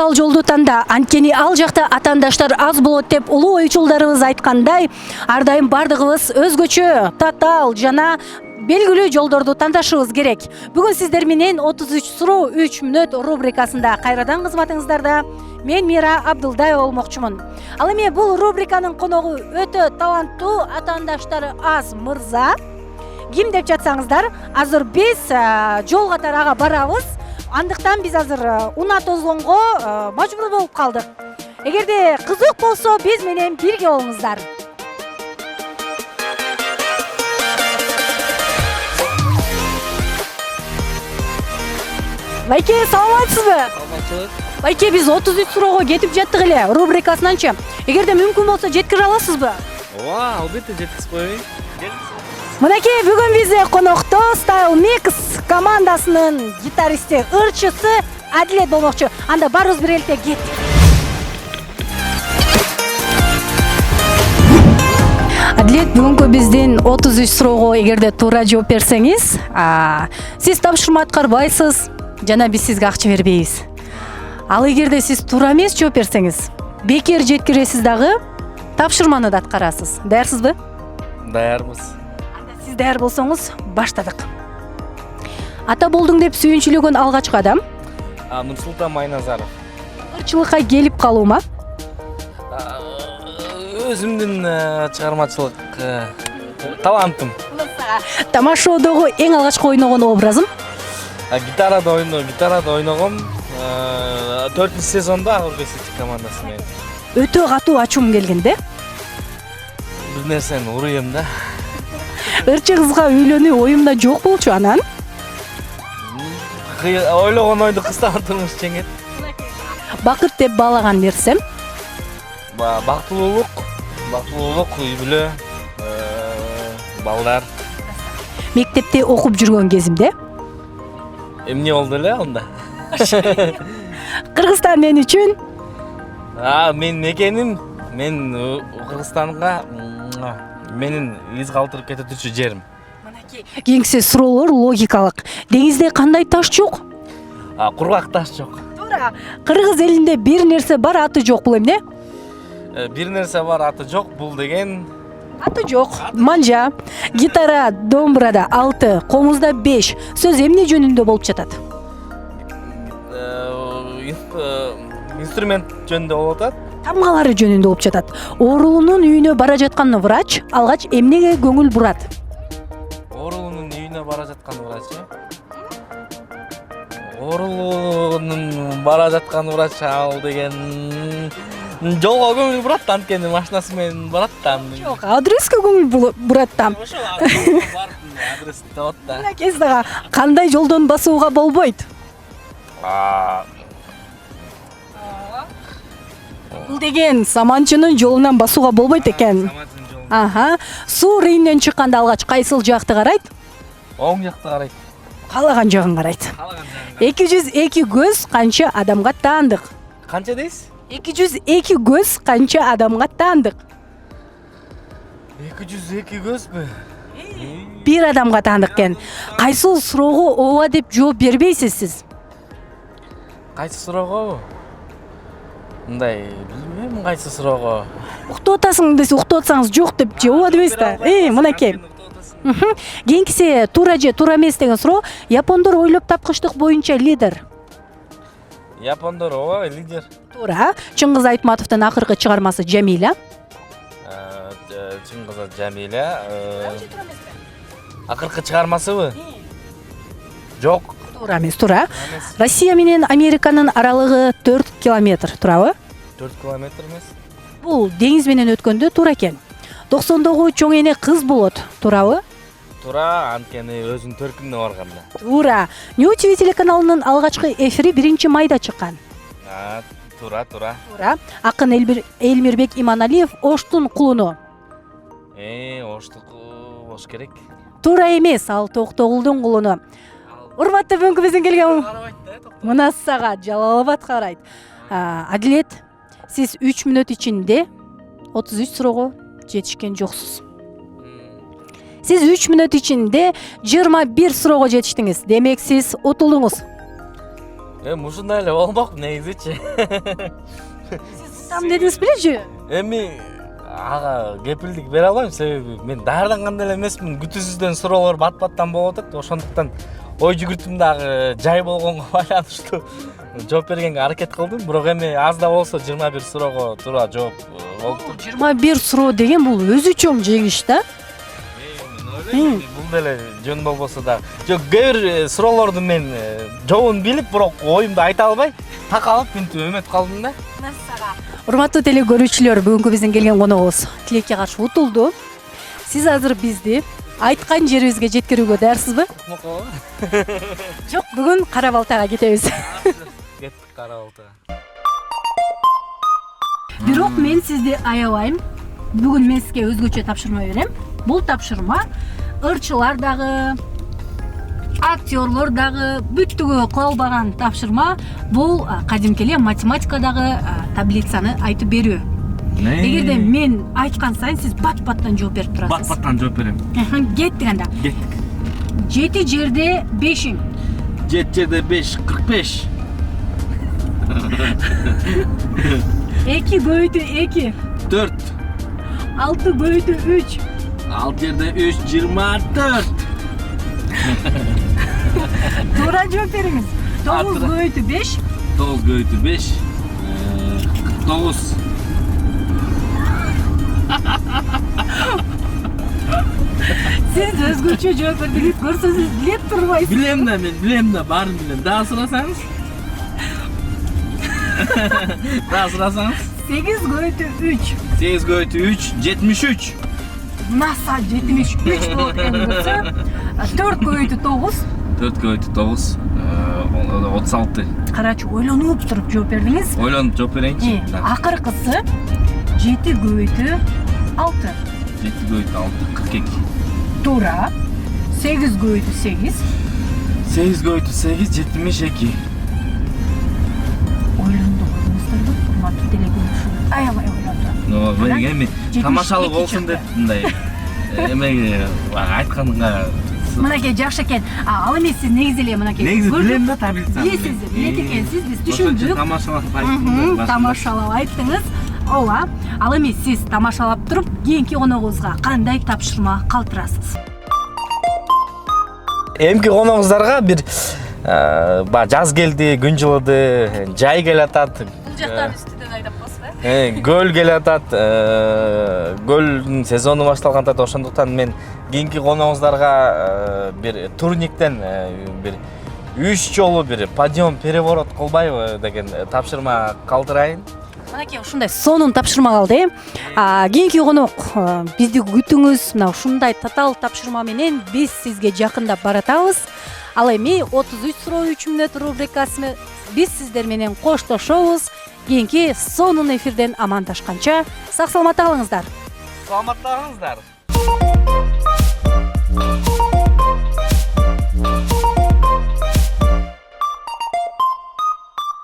татаал жолду танда, анткени ал жакта атаандаштар аз болот деп улуу ойчулдарыбыз айткандай, ар дайым бардыгыбыз өзгөчө, татаал жана белгилүү жолдорду тандашыбыз керек. Бүгүн сиздер менен 33 суроо 3 мүнөт рубрикасында кайрадан кызматыңыздарда мен Мира Абдылдаева болмокчумун. Ал эми бул рубриканын коногу өтө таланттуу, атаандаштары аз мырза. Ким деп жатсаңыздар, азыр биз жол катары ага барабыз. Андыктан биз азыр унаа тозгонго мажбур болуп калдык. Эгерде кызык болсо, биз менен бирге болуңуздар. Байке, саламатсызбы? Саламатчылык. Байке, биз 33 суроого кетип жаттык эле рубрикасынанчы. Эгерде мүмкүн болсо жеткире аласызбы? Ооба, албетте жеткизип коеюн. Мынакей, бүгүн бизде конокто Style Mix командасынын гитаристи, ырчысы Адилет болмокчу. Анда барыбыз биргеликте кеттик. Адилет, бүгүнкү биздин 33 суроого эгерде туура жооп берсеңиз, сиз тапшырма аткарбайсыз жана биз сизге акча бербейбиз. Ал эгерде сиз туура эмес жооп берсеңиз, бекер жеткиресиз дагы, тапшырманы да аткарасыз. Даярсызбы? Даярбыз. Сиз даяр болсоңуз, баштадык. Ата болдуң деп сүйүнчүлөгөн алгачкы адам? Нурсултан Майназаров. Ырчылыкка келип калуума? Өзүмдүн чыгармачылык талантым. Тамашоодогу эң алгачкы ойногон образым? Гитарада ойногом. 4-сезондо Агыр Бесичи командасы менен. Өтө катуу ачуум келгенде? Бир нерсени уруйм да. Ырчы кызга үйлөнүү оюмда жок болчу анан? Ойлогон ойду кыстаган турмуш жеңет. Бакыт деп баалаган нерсем? Бактылуулук, үй бүлө, балдар. Мектепте окуп жүргөн кезимде? Эмне болду эле анда? Кыргызстан мен үчүн? Мен мекеним, мен Кыргызстанга менин из калтырып кете турчу жерим. Кийинки суроолор логикалык. Деңизде кандай таш жок? Кургак таш жок. Туура. Кыргыз элинде бир нерсе бар, аты жок, бул эмне? Бир нерсе бар, аты жок. Бул деген аты жок. Манжа. Гитара, домбурада 6, комузда 5. Сөз эмне жөнүндө болуп жатат? Инструмент жөнүндө болуп атат. Тамгалары жөнүндө болуп жатат. Оорулуунун үйүнө бара жаткан врач алгач эмнеге көңүл бурат? Оорулуунун үйүнө бара жаткан врач. Оорулуунун бара жаткан врач ал деген жолго көңүл бурат, анткени машинасы менен барат да. Жок, адреске көңүл бурат да. Ошол адрес табат да. Мынакей дагы кандай жолдон басууга болбойт? Бул деген саманчынын жолунан басууга болбойт экен. Суу рейинден чыкканда алгач кайсыл жакты карайт? Оң жакты карайт. Каалаган жагын карайт. 202 көз канча адамга таандык? Канча дейсиз? 202 көз канча адамга таандык? 202 көзбү? Бир адамга таандык экен. Кайсыл суроого ооба деп жооп бербейсиз сиз? Кайсы суроого? Мындай, билбейм кайсы суроого. Уктап атасың десе, уктап атсаңыз жок деп же ооба дебейсиз да. Мынакей. Кийинкиси туура же туура эмес деген суроо. Япондор ойлоп тапкычтык боюнча лидер. Япондор ооба лидер. Туура. Чыңгыз Айтматовдун акыркы чыгармасы Жамиля. Чыңгыз Жамиля. Акыркы чыгармасыбы? Жок. Туура эмес, туура. Россия менен Американын аралыгы 4 километр, туурабы? 4 километр эмес. Бул деңиз менен өткөндө туура экен. 90-догу чоң эне кыз болот, туурабы? Туура, анткени өзүнүн төркүнүнө барганда. Туура. New TV телеканалынын алгачкы эфири 1-майда чыккан. Туура. Туура. Акын Элмирбек Иманалиев Оштун кулуну. Ошту болуш керек. Туура эмес, ал Токтогулдун кулуну. Урматтуу бүгүнкү биздин келген Мунасага Жалалабадка карайт. Адилет, сиз 3 мүнөт ичинде 33 суроого жетишкен жоксуз. Сиз 3 мүнөт ичинде 21 суроого жетиштиңиз. Демек сиз утулдуңуз. Ушундай эле болмок негизичи. Сиз там дедиңиз бележи? Эми ага кепилдик бере албайм, себеби мен даярданган эле эмесмин. Күтүүсүздөн суроолор бат-баттан болуп атат. Ошондуктан ой жүгүртүм дагы жай болгонго байланыштуу жооп бергенге аракет кылдым. Бирок эми аз да болсо 21 суроого туура жооп болуптур. 21 суроо деген бул өзү чоң жеңиш да. Бул деле жөн болбосо да. Жок, кээ бир суроолорду мен жообун билип, бирок оюмду айта албай, такалып мынтип өмөт калдым да. Урматтуу теле көрүүчүлөр, бүгүнкү биздин келген коногубуз тилекке каршы утулду. Сиз азыр бизди айткан жерибизге жеткирүүгө даярсызбы? Жок, бүгүн Кара Балтага кетебиз. Кеттик Кара Балтага. Бирок мен сизди аябайм. Бүгүн мен сизге өзгөчө тапшырма берем. Бул тапшырма ырчылар дагы, актерлор дагы бүттүгү кыла албаган тапшырма. Бул кадимки эле математикадагы таблицаны айтып берүү. Эгерде мен айткан сайын сиз бат-баттан жооп берип турасыз. Бат-баттан жооп берем. Кеттик анда. Кеттик. 7 жерде 5-ing. 7 жерде 5, 45. 2 көбөйтүү 2. 4. 6 көбөйтүү 3. 6 жерде 3, 24. Туура жооп бериңиз. 9 көбөйтүү 5. 9 көбөйтүү 5. 49. Сиз өзгөчө жооп бердиңиз, көрсөңүз билет турбайсыз. Билем да, баарын билем. Дагы сурасаңыз? Дагы сурасаңыз? 8 көбөйтүү 3. 8 көбөйтүү 3, 73. Наса 73 болот экен көрсө. 4 көбөйтүү 9. 4 көбөйтүү 9, 36. Карачы ойлонуп туруп жооп бердиңиз. Ойлонуп жооп берейинчи. Акыркысы 7 көбөйтүү 6. 7 көбөйтүү 6, 42. Туура. 8 көбөйтүү 8. 8 көбөйтүү 8, 72. Ойлонду коюңуздарбы? Урматтуу теле көрүүчүлөр. Аябай ойлонду. Мен эми тамашалык болсун деп мындай эмеге айтканга. Мынакей жакшы экен. Ал эми сиз негизи эле мынакей. Негизи билем да таблицаны. Билесиз, билет экенсиз, биз түшүндүк. Тамашалап айттым. Тамашалап айттыңыз. Ооба. Ал эми сиз тамашалап туруп, кийинки коногубузга кандай тапшырма калтырасыз? Эмки коногуңуздарга бир жаз келди, күн жылыды, жай келатат. Бул жакта үстүдөн айдап коесуз, Көл келатат. Көлдүн сезону башталган, ошондуктан мен кийинки коногуңуздарга бир турниктен бир 3 жолу бир подъем переворот кылбайбы деген тапшырма калтырайын. Мынакей ушундай сонун тапшырма калды. Кийинки конок бизди күтүңүз. Мына ушундай татаал тапшырма менен биз сизге жакындап баратабыз. Ал эми 33 суроо 3 мүнөт рубрикасы биз сиздер менен коштошобуз. Кийинки сонун эфирден амандашканча сак саламатта калыңыздар. Саламатта калыңыздар.